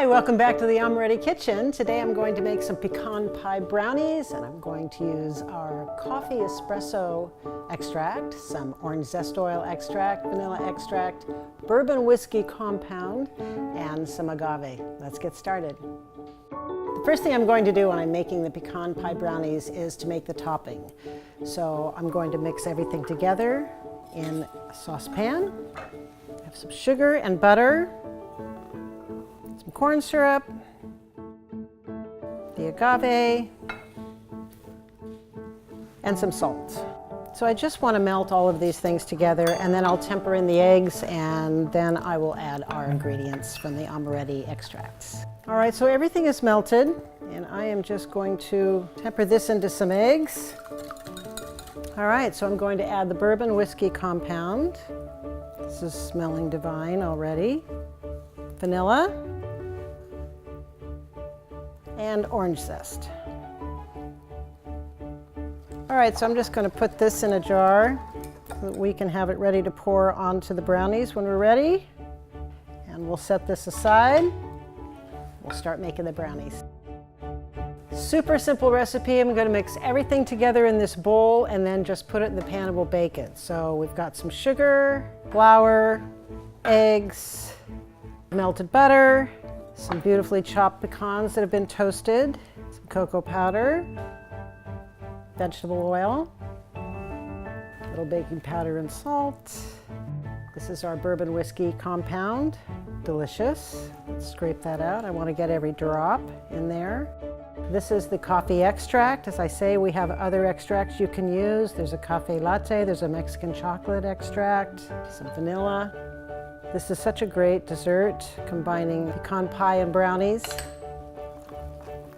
Hi, welcome back to the Amoretti kitchen. Today I'm going to make some pecan pie brownies, and I'm going to use our coffee espresso extract, some orange zest oil extract, vanilla extract, bourbon whiskey compound, and some agave. Let's get started. The first thing I'm going to do when I'm making the pecan pie brownies is to make the topping. So I'm going to mix everything together in a saucepan. I have some sugar and butter, some corn syrup, the agave, and some salt. So I just want to melt all of these things together, and then I'll temper in the eggs, and then I will add our ingredients from the Amoretti extracts. All right, so everything is melted, and I am just going to temper this into some eggs. All right, so I'm going to add the bourbon whiskey compound. This is smelling divine already. Vanilla. And orange zest. All right, so I'm just going to put this in a jar so that we can have it ready to pour onto the brownies when we're ready. And we'll set this aside. We'll start making the brownies. Super simple recipe. I'm going to mix everything together in this bowl and then just put it in the pan and we'll bake it. So we've got some sugar, flour, eggs, melted butter, some beautifully chopped pecans that have been toasted, some cocoa powder, vegetable oil, a little baking powder and salt. This is our bourbon whiskey compound. Delicious. Let's scrape that out. I want to get every drop in there. This is the coffee extract. As I say, we have other extracts you can use. There's a cafe latte, there's a Mexican chocolate extract, some vanilla. This is such a great dessert, combining pecan pie and brownies.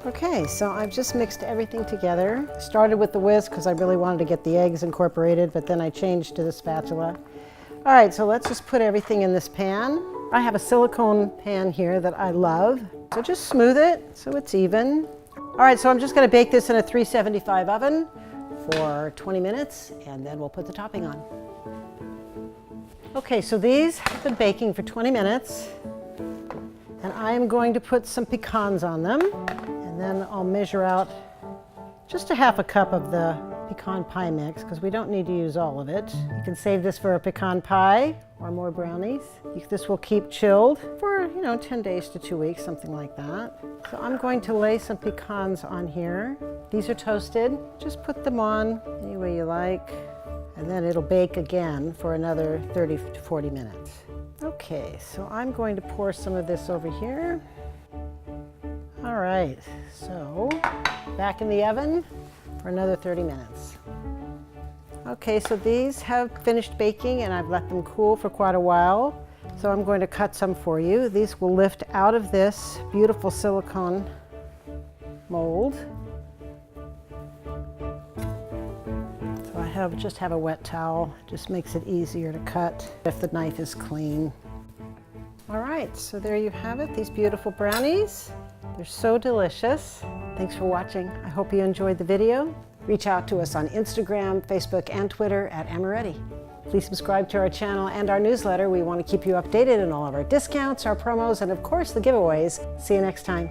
Okay, so I've just mixed everything together. Started with the whisk because I really wanted to get the eggs incorporated, but then I changed to the spatula. All right, so let's just put everything in this pan. I have a silicone pan here that I love. So just smooth it so it's even. All right, so I'm just gonna bake this in a 375 oven for 20 minutes, and then we'll put the topping on. Okay, so these have been baking for 20 minutes, and I am going to put some pecans on them, and then I'll measure out just a half a cup of the pecan pie mix, because we don't need to use all of it. You can save this for a pecan pie or more brownies. This will keep chilled for, 10 days to 2 weeks, something like that. So I'm going to lay some pecans on here. These are toasted. Just put them on any way you like. And then it'll bake again for another 30 to 40 minutes. Okay, so I'm going to pour some of this over here. All right, so back in the oven for another 30 minutes. Okay, so these have finished baking and I've let them cool for quite a while. So I'm going to cut some for you. These will lift out of this beautiful silicone mold. Just have a wet towel, just makes it easier to cut if the knife is clean. All right, so there you have it, these beautiful brownies. They're so delicious. Thanks for watching. I hope you enjoyed the video. Reach out to us on Instagram, Facebook, and Twitter at Amoretti. Please subscribe to our channel and our newsletter. We want to keep you updated on all of our discounts, our promos, and of course the giveaways. See you next time.